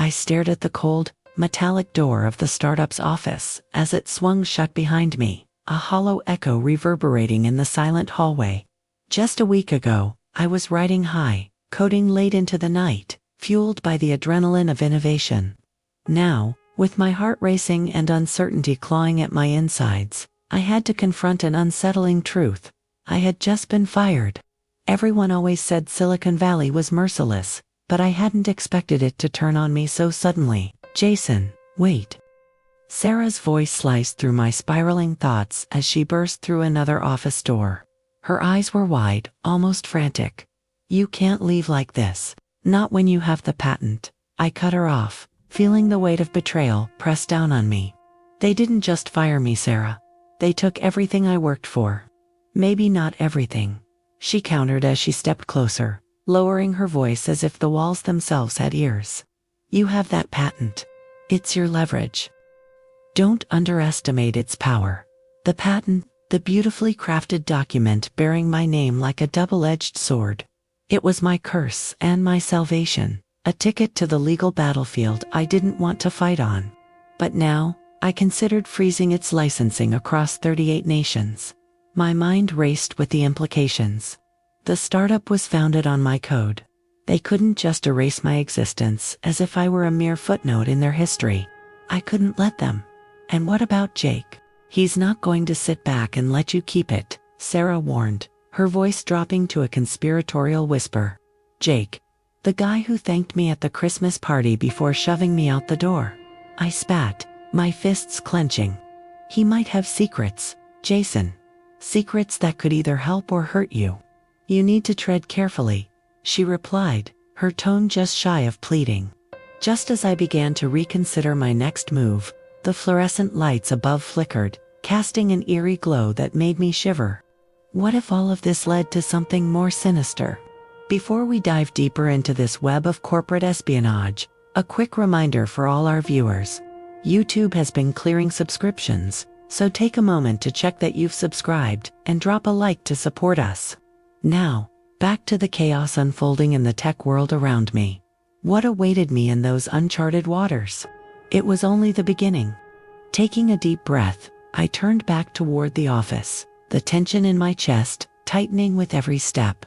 I stared at the cold, metallic door of the startup's office as it swung shut behind me, a hollow echo reverberating in the silent hallway. Just a week ago, I was riding high, coding late into the night, fueled by the adrenaline of innovation. Now, with my heart racing and uncertainty clawing at my insides, I had to confront an unsettling truth. I had just been fired. Everyone always said Silicon Valley was merciless, but I hadn't expected it to turn on me so suddenly. Jason, wait. Sarah's voice sliced through my spiraling thoughts as she burst through another office door. Her eyes were wide, almost frantic. You can't leave like this. Not when you have the patent. I cut her off, feeling the weight of betrayal press down on me. They didn't just fire me, Sarah. They took everything I worked for. Maybe not everything, she countered as she stepped closer, lowering her voice as if the walls themselves had ears. You have that patent. It's your leverage. Don't underestimate its power. The patent, the beautifully crafted document bearing my name like a double-edged sword. It was my curse and my salvation, a ticket to the legal battlefield I didn't want to fight on. But now, I considered freezing its licensing across 38 nations. My mind raced with the implications. The startup was founded on my code. They couldn't just erase my existence as if I were a mere footnote in their history. I couldn't let them. And what about Jake? He's not going to sit back and let you keep it, Sarah warned, her voice dropping to a conspiratorial whisper. Jake, the guy who thanked me at the Christmas party before shoving me out the door. I spat, my fists clenching. He might have secrets, Jason. Secrets that could either help or hurt you. You need to tread carefully, she replied, her tone just shy of pleading. Just as I began to reconsider my next move, the fluorescent lights above flickered, casting an eerie glow that made me shiver. What if all of this led to something more sinister? Before we dive deeper into this web of corporate espionage, a quick reminder for all our viewers. YouTube has been clearing subscriptions, so take a moment to check that you've subscribed and drop a like to support us. Now, back to the chaos unfolding in the tech world around me. What awaited me in those uncharted waters? It was only the beginning. Taking a deep breath, I turned back toward the office, the tension in my chest tightening with every step.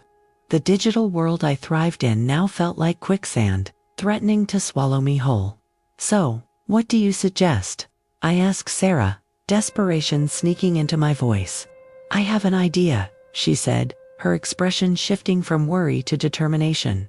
The digital world I thrived in now felt like quicksand, threatening to swallow me whole. So, what do you suggest? I asked Sarah, desperation sneaking into my voice. I have an idea, she said, her expression shifting from worry to determination.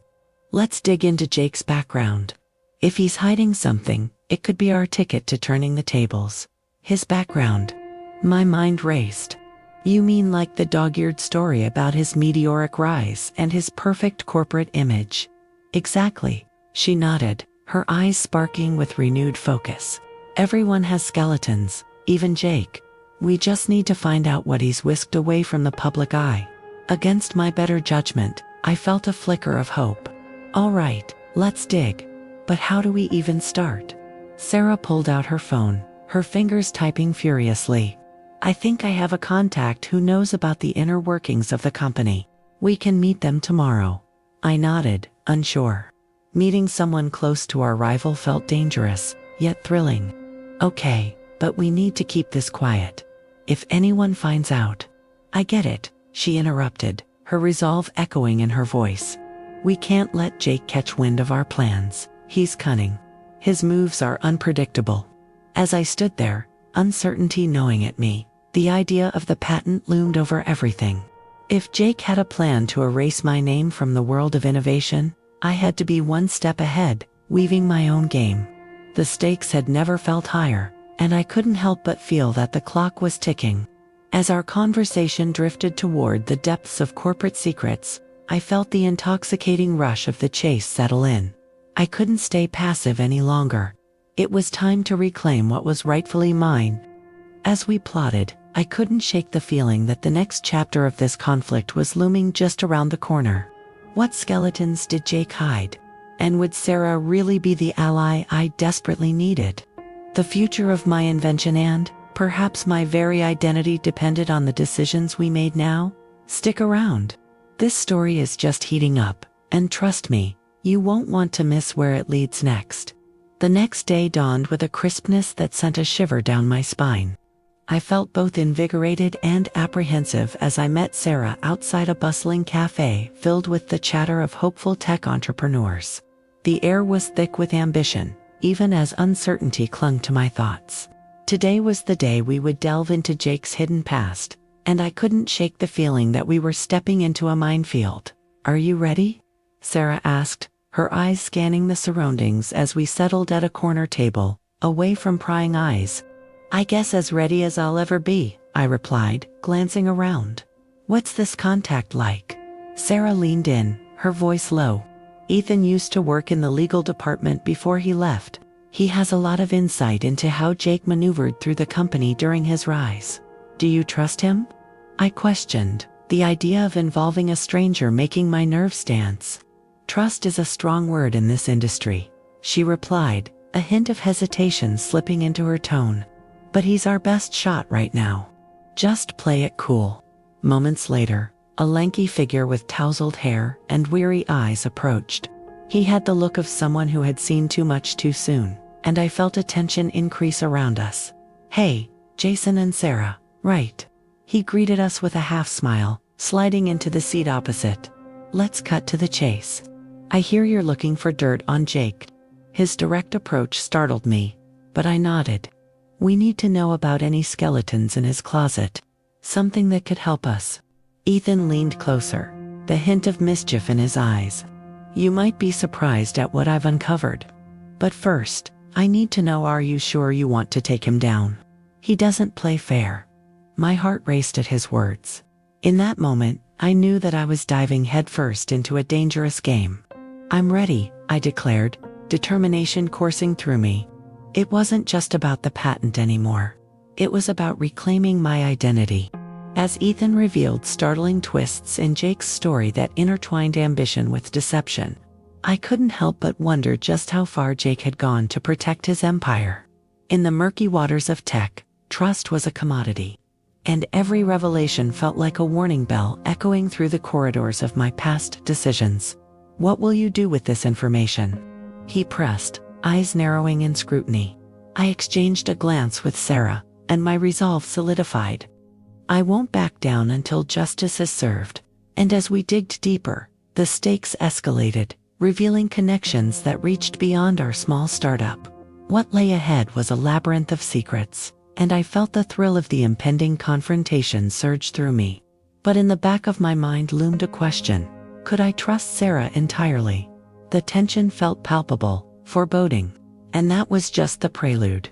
Let's dig into Jake's background. If he's hiding something, it could be our ticket to turning the tables. His background. My mind raced. You mean like the dog-eared story about his meteoric rise and his perfect corporate image? Exactly, she nodded, her eyes sparking with renewed focus. Everyone has skeletons, even Jake. We just need to find out what he's whisked away from the public eye. Against my better judgment, I felt a flicker of hope. All right, let's dig. But how do we even start? Sarah pulled out her phone, her fingers typing furiously. I think I have a contact who knows about the inner workings of the company. We can meet them tomorrow. I nodded, unsure. Meeting someone close to our rival felt dangerous, yet thrilling. Okay, but we need to keep this quiet. If anyone finds out. I get it, she interrupted, her resolve echoing in her voice. We can't let Jake catch wind of our plans. He's cunning. His moves are unpredictable. As I stood there, uncertainty gnawing at me, the idea of the patent loomed over everything. If Jake had a plan to erase my name from the world of innovation, I had to be one step ahead, weaving my own game. The stakes had never felt higher, and I couldn't help but feel that the clock was ticking. As our conversation drifted toward the depths of corporate secrets, I felt the intoxicating rush of the chase settle in. I couldn't stay passive any longer. It was time to reclaim what was rightfully mine. As we plotted, I couldn't shake the feeling that the next chapter of this conflict was looming just around the corner. What skeletons did Jake hide? And would Sarah really be the ally I desperately needed? The future of my invention and, perhaps my very identity depended on the decisions we made now? Stick around. This story is just heating up, and trust me, you won't want to miss where it leads next. The next day dawned with a crispness that sent a shiver down my spine. I felt both invigorated and apprehensive as I met Sarah outside a bustling cafe filled with the chatter of hopeful tech entrepreneurs. The air was thick with ambition, even as uncertainty clung to my thoughts. Today was the day we would delve into Jake's hidden past, and I couldn't shake the feeling that we were stepping into a minefield. "Are you ready?" Sarah asked, her eyes scanning the surroundings as we settled at a corner table, away from prying eyes. "I guess as ready as I'll ever be," I replied, glancing around. "What's this contact like?" Sarah leaned in, her voice low. "Ethan used to work in the legal department before he left. He has a lot of insight into how Jake maneuvered through the company during his rise." "Do you trust him?" I questioned, the idea of involving a stranger making my nerves dance. "Trust is a strong word in this industry," she replied, a hint of hesitation slipping into her tone. "But he's our best shot right now. Just play it cool." Moments later, a lanky figure with tousled hair and weary eyes approached. He had the look of someone who had seen too much too soon, and I felt a tension increase around us. "Hey, Jason and Sarah, right?" He greeted us with a half-smile, sliding into the seat opposite. "Let's cut to the chase. I hear you're looking for dirt on Jake." His direct approach startled me, but I nodded. "We need to know about any skeletons in his closet. Something that could help us." Ethan leaned closer, the hint of mischief in his eyes. "You might be surprised at what I've uncovered. But first, I need to know, are you sure you want to take him down? He doesn't play fair." My heart raced at his words. In that moment, I knew that I was diving headfirst into a dangerous game. "I'm ready," I declared, determination coursing through me. It wasn't just about the patent anymore. It was about reclaiming my identity. As Ethan revealed startling twists in Jake's story that intertwined ambition with deception, I couldn't help but wonder just how far Jake had gone to protect his empire. In the murky waters of tech, trust was a commodity, and every revelation felt like a warning bell echoing through the corridors of my past decisions. "What will you do with this information?" he pressed, eyes narrowing in scrutiny. I exchanged a glance with Sarah, and my resolve solidified. I won't back down until justice is served. And as we digged deeper, the stakes escalated, revealing connections that reached beyond our small startup. What lay ahead was a labyrinth of secrets, and I felt the thrill of the impending confrontation surge through me. But in the back of my mind loomed a question. Could I trust Sarah entirely? The tension felt palpable, foreboding. And that was just the prelude.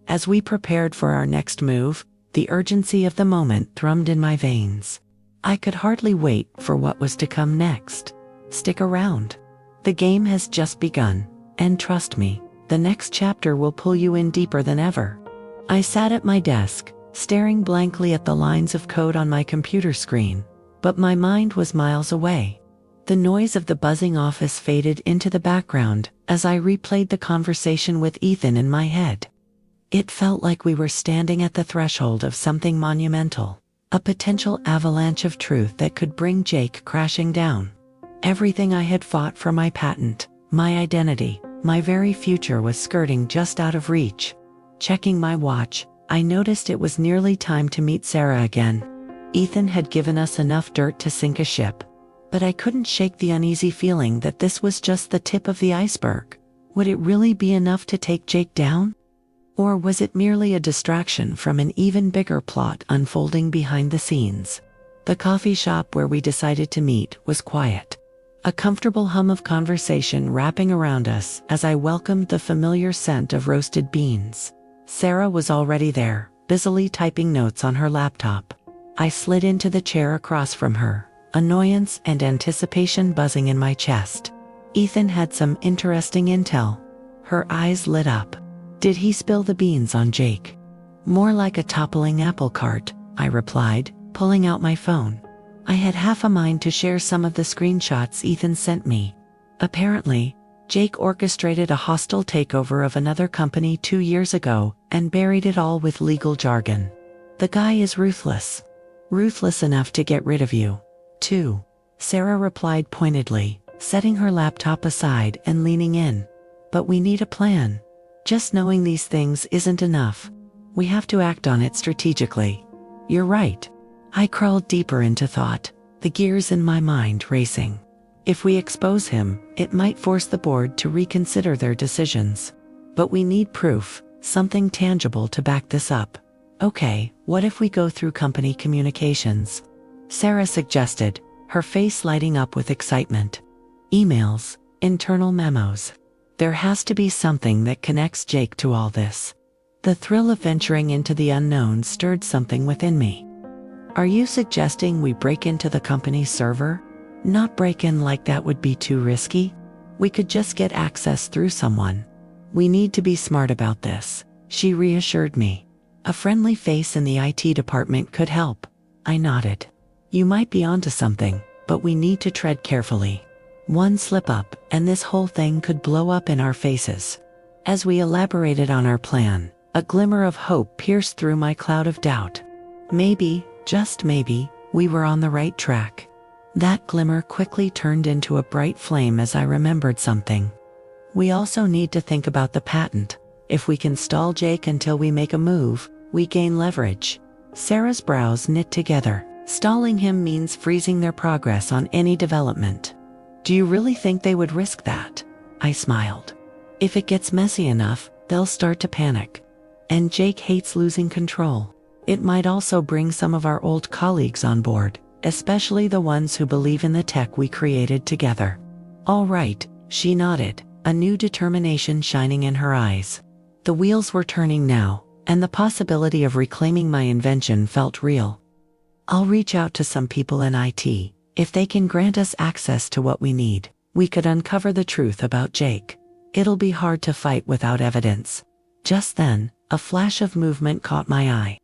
As we prepared for our next move, the urgency of the moment thrummed in my veins. I could hardly wait for what was to come next. Stick around. The game has just begun, and trust me, the next chapter will pull you in deeper than ever. I sat at my desk, staring blankly at the lines of code on my computer screen, but my mind was miles away. The noise of the buzzing office faded into the background as I replayed the conversation with Ethan in my head. It felt like we were standing at the threshold of something monumental, a potential avalanche of truth that could bring Jake crashing down. Everything I had fought for, my patent, my identity, my very future, was skirting just out of reach. Checking my watch, I noticed it was nearly time to meet Sarah again. Ethan had given us enough dirt to sink a ship, but I couldn't shake the uneasy feeling that this was just the tip of the iceberg. Would it really be enough to take Jake down? Or was it merely a distraction from an even bigger plot unfolding behind the scenes? The coffee shop where we decided to meet was quiet, a comfortable hum of conversation wrapping around us as I welcomed the familiar scent of roasted beans. Sarah was already there, busily typing notes on her laptop. I slid into the chair across from her, annoyance and anticipation buzzing in my chest. Ethan had some interesting intel. Her eyes lit up. Did he spill the beans on Jake? More like a toppling apple cart, I replied, pulling out my phone. I had half a mind to share some of the screenshots Ethan sent me. Apparently, Jake orchestrated a hostile takeover of another company 2 years ago and buried it all with legal jargon. The guy is ruthless. Ruthless enough to get rid of you, too, Sarah replied pointedly, setting her laptop aside and leaning in. But we need a plan. Just knowing these things isn't enough. We have to act on it strategically. You're right. I crawled deeper into thought, the gears in my mind racing. If we expose him, it might force the board to reconsider their decisions. But we need proof, something tangible to back this up. Okay, what if we go through company communications? Sarah suggested, her face lighting up with excitement. Emails, internal memos. There has to be something that connects Jake to all this. The thrill of venturing into the unknown stirred something within me. Are you suggesting we break into the company's server? Not break in like that would be too risky. We could just get access through someone. We need to be smart about this, she reassured me. A friendly face in the IT department could help. I nodded. You might be onto something, but we need to tread carefully. One slip up, and this whole thing could blow up in our faces. As we elaborated on our plan, a glimmer of hope pierced through my cloud of doubt. Maybe, just maybe, we were on the right track. That glimmer quickly turned into a bright flame as I remembered something. We also need to think about the patent. If we can stall Jake until we make a move, we gain leverage. Sarah's brows knit together. Stalling him means freezing their progress on any development. Do you really think they would risk that? I smiled. If it gets messy enough, they'll start to panic. And Jake hates losing control. It might also bring some of our old colleagues on board, especially the ones who believe in the tech we created together. All right, she nodded, a new determination shining in her eyes. The wheels were turning now, and the possibility of reclaiming my invention felt real. I'll reach out to some people in IT. If they can grant us access to what we need, we could uncover the truth about Jake. It'll be hard to fight without evidence. Just then, a flash of movement caught my eye.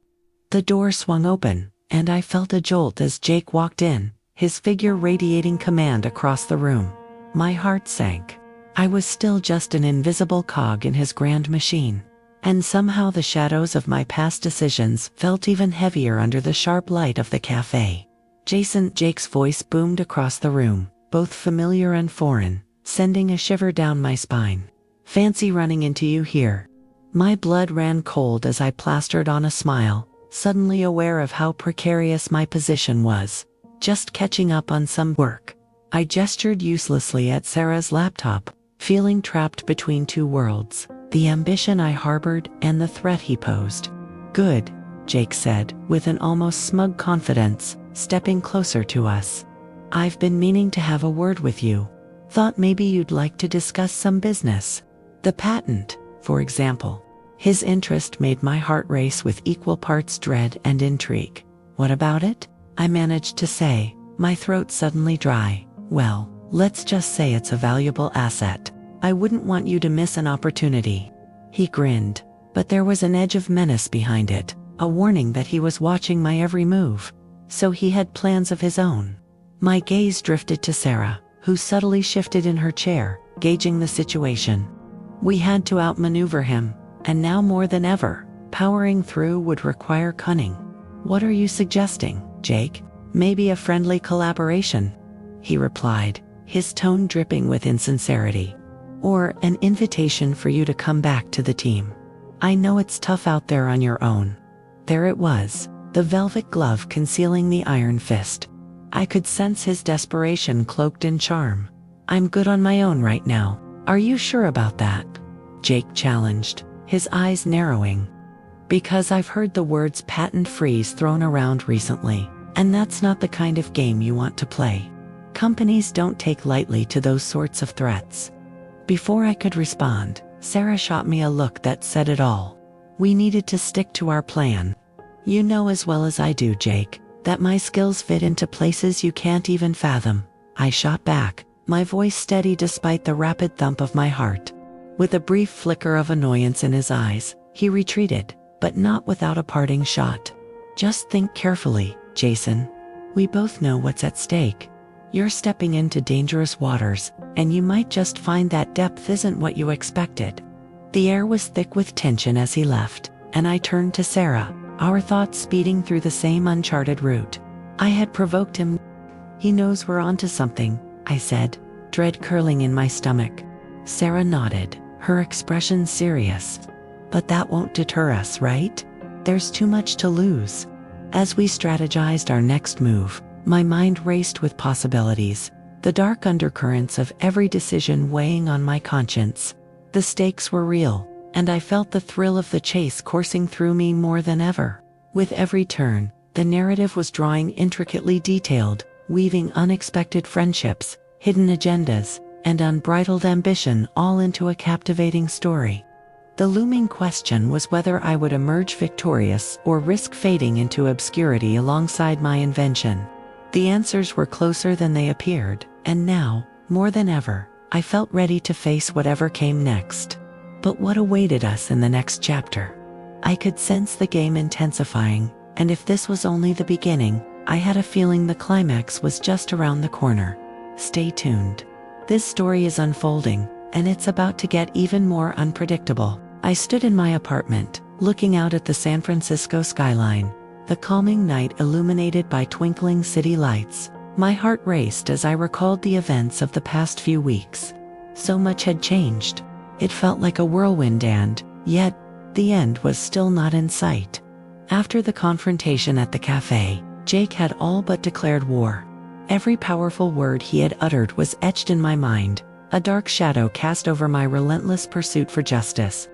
The door swung open, and I felt a jolt as Jake walked in, his figure radiating command across the room. My heart sank. I was still just an invisible cog in his grand machine. And somehow the shadows of my past decisions felt even heavier under the sharp light of the cafe. Jason, Jake's voice boomed across the room, both familiar and foreign, sending a shiver down my spine. Fancy running into you here. My blood ran cold as I plastered on a smile, suddenly aware of how precarious my position was. Just catching up on some work. I gestured uselessly at Sarah's laptop, feeling trapped between two worlds, the ambition I harbored and the threat he posed. Good, Jake said, with an almost smug confidence, stepping closer to us. I've been meaning to have a word with you. Thought maybe you'd like to discuss some business. The patent, for example. His interest made my heart race with equal parts dread and intrigue. What about it? I managed to say, my throat suddenly dry. Well, let's just say it's a valuable asset. I wouldn't want you to miss an opportunity. He grinned, but there was an edge of menace behind it, a warning that he was watching my every move. So he had plans of his own. My gaze drifted to Sarah, who subtly shifted in her chair, gauging the situation. We had to outmaneuver him, and now more than ever, powering through would require cunning. What are you suggesting, Jake? Maybe a friendly collaboration? He replied, his tone dripping with insincerity. Or an invitation for you to come back to the team. I know it's tough out there on your own. There it was, the velvet glove concealing the iron fist. I could sense his desperation cloaked in charm. I'm good on my own right now. Are you sure about that? Jake challenged, his eyes narrowing. Because I've heard the words patent freeze thrown around recently, and that's not the kind of game you want to play. Companies don't take lightly to those sorts of threats. Before I could respond, Sarah shot me a look that said it all. We needed to stick to our plan. You know as well as I do, Jake, that my skills fit into places you can't even fathom. I shot back, my voice steady despite the rapid thump of my heart. With a brief flicker of annoyance in his eyes, he retreated, but not without a parting shot. Just think carefully, Jason. We both know what's at stake. You're stepping into dangerous waters, and you might just find that depth isn't what you expected. The air was thick with tension as he left, and I turned to Sarah, our thoughts speeding through the same uncharted route. I had provoked him. He knows we're onto something, I said, dread curling in my stomach. Sarah nodded, her expression serious. But that won't deter us, right? There's too much to lose. As we strategized our next move, my mind raced with possibilities, the dark undercurrents of every decision weighing on my conscience. The stakes were real, and I felt the thrill of the chase coursing through me more than ever. With every turn, the narrative was drawing intricately detailed, weaving unexpected friendships, hidden agendas, and unbridled ambition all into a captivating story. The looming question was whether I would emerge victorious or risk fading into obscurity alongside my invention. The answers were closer than they appeared, and now, more than ever, I felt ready to face whatever came next. But what awaited us in the next chapter? I could sense the game intensifying, and if this was only the beginning, I had a feeling the climax was just around the corner. Stay tuned. This story is unfolding, and it's about to get even more unpredictable. I stood in my apartment, looking out at the San Francisco skyline, the calming night illuminated by twinkling city lights. My heart raced as I recalled the events of the past few weeks. So much had changed. It felt like a whirlwind and, yet, the end was still not in sight. After the confrontation at the cafe, Jake had all but declared war. Every powerful word he had uttered was etched in my mind, a dark shadow cast over my relentless pursuit for justice.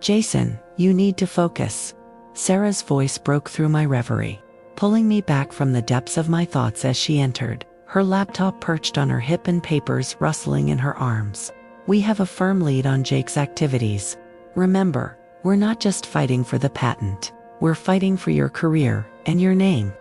"Jason, you need to focus." Sarah's voice broke through my reverie, pulling me back from the depths of my thoughts as she entered, her laptop perched on her hip and papers rustling in her arms. "We have a firm lead on Jake's activities. Remember, we're not just fighting for the patent, we're fighting for your career and your name."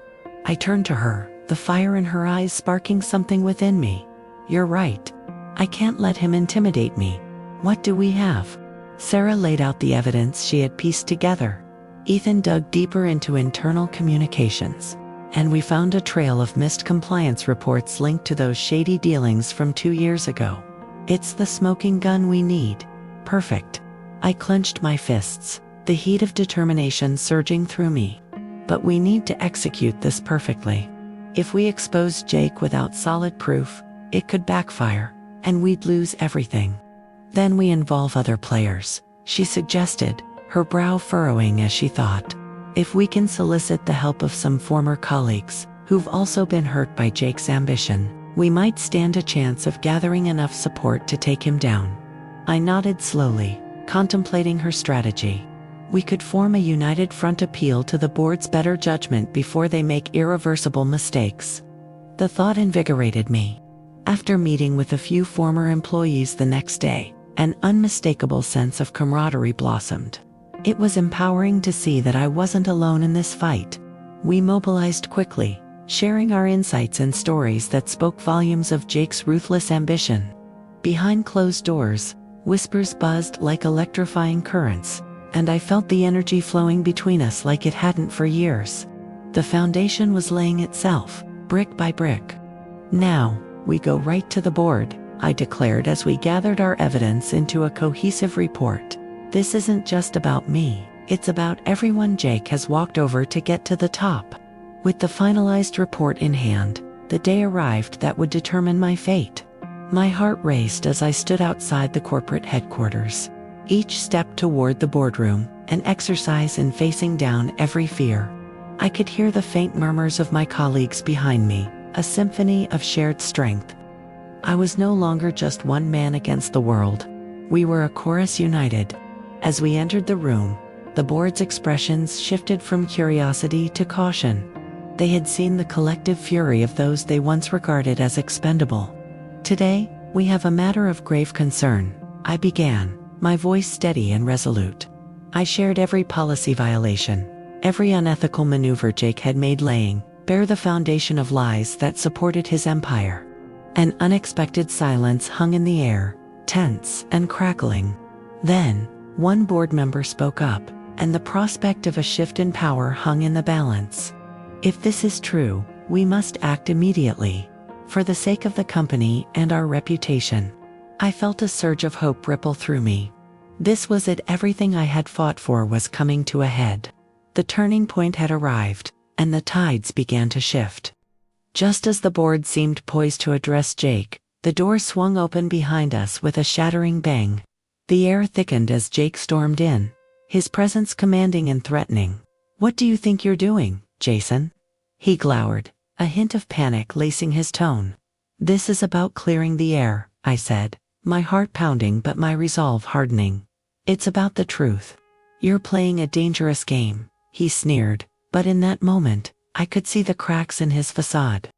I turned to her, the fire in her eyes sparking something within me. "You're right. I can't let him intimidate me. What do we have?" Sarah laid out the evidence she had pieced together. Ethan dug deeper into internal communications, and we found a trail of missed compliance reports linked to those shady dealings from 2 years ago. "It's the smoking gun we need." Perfect. I clenched my fists, the heat of determination surging through me. But we need to execute this perfectly. If we expose Jake without solid proof, it could backfire, and we'd lose everything. "Then we involve other players," she suggested, her brow furrowing as she thought. "If we can solicit the help of some former colleagues, who've also been hurt by Jake's ambition, we might stand a chance of gathering enough support to take him down." I nodded slowly, contemplating her strategy. We could form a united front appeal to the board's better judgment before they make irreversible mistakes. The thought invigorated me. After meeting with a few former employees the next day, an unmistakable sense of camaraderie blossomed. It was empowering to see that I wasn't alone in this fight. We mobilized quickly, sharing our insights and stories that spoke volumes of Jake's ruthless ambition. Behind closed doors, whispers buzzed like electrifying currents, and I felt the energy flowing between us like it hadn't for years. The foundation was laying itself, brick by brick. "Now, we go right to the board," I declared as we gathered our evidence into a cohesive report. "This isn't just about me, it's about everyone Jake has walked over to get to the top." With the finalized report in hand, the day arrived that would determine my fate. My heart raced as I stood outside the corporate headquarters. Each step toward the boardroom, an exercise in facing down every fear. I could hear the faint murmurs of my colleagues behind me, a symphony of shared strength. I was no longer just one man against the world. We were a chorus united. As we entered the room, the board's expressions shifted from curiosity to caution. They had seen the collective fury of those they once regarded as expendable. "Today, we have a matter of grave concern," I began, my voice steady and resolute. I shared every policy violation, every unethical maneuver Jake had made laying bare the foundation of lies that supported his empire. An unexpected silence hung in the air, tense and crackling. Then, one board member spoke up, and the prospect of a shift in power hung in the balance. "If this is true, we must act immediately, for the sake of the company and our reputation." I felt a surge of hope ripple through me. This was it, everything I had fought for was coming to a head. The turning point had arrived, and the tides began to shift. Just as the board seemed poised to address Jake, the door swung open behind us with a shattering bang. The air thickened as Jake stormed in, his presence commanding and threatening. "What do you think you're doing, Jason?" He glowered, a hint of panic lacing his tone. "This is about clearing the air," I said, my heart pounding but my resolve hardening. "It's about the truth. You're playing a dangerous game," he sneered, but in that moment, I could see the cracks in his facade.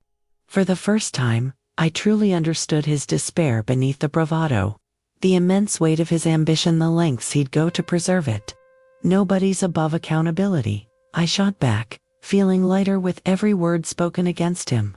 For the first time, I truly understood his despair beneath the bravado, the immense weight of his ambition, the lengths he'd go to preserve it. "Nobody's above accountability," I shot back, feeling lighter with every word spoken against him.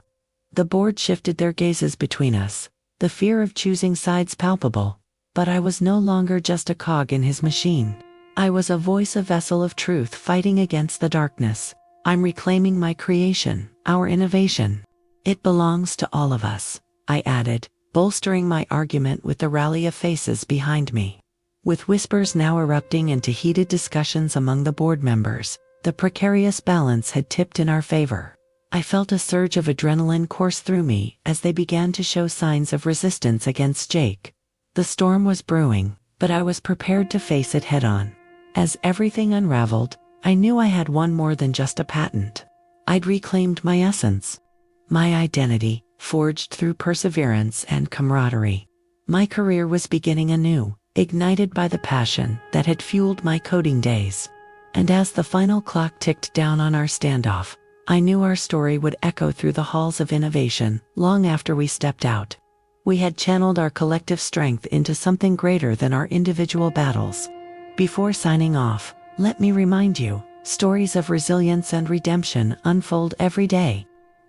The board shifted their gazes between us, the fear of choosing sides palpable, but I was no longer just a cog in his machine. I was a voice, a vessel of truth fighting against the darkness. "I'm reclaiming my creation, our innovation. It belongs to all of us," I added, bolstering my argument with the rally of faces behind me. With whispers now erupting into heated discussions among the board members, the precarious balance had tipped in our favor. I felt a surge of adrenaline course through me as they began to show signs of resistance against Jake. The storm was brewing, but I was prepared to face it head-on. As everything unraveled, I knew I had won more than just a patent. I'd reclaimed my essence, my identity, forged through perseverance and camaraderie. My career was beginning anew, ignited by the passion that had fueled my coding days. And as the final clock ticked down on our standoff, I knew our story would echo through the halls of innovation long after we stepped out. We had channeled our collective strength into something greater than our individual battles. Before signing off, let me remind you, stories of resilience and redemption unfold every day.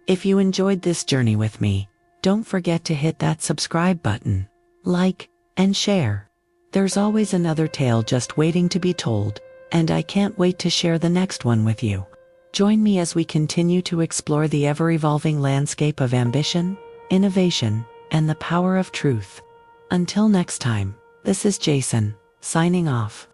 If you enjoyed this journey with me, don't forget to hit that subscribe button, like, and share. There's always another tale just waiting to be told, and I can't wait to share the next one with you. Join me as we continue to explore the ever-evolving landscape of ambition, innovation, and the power of truth. Until next time, this is Jason, signing off.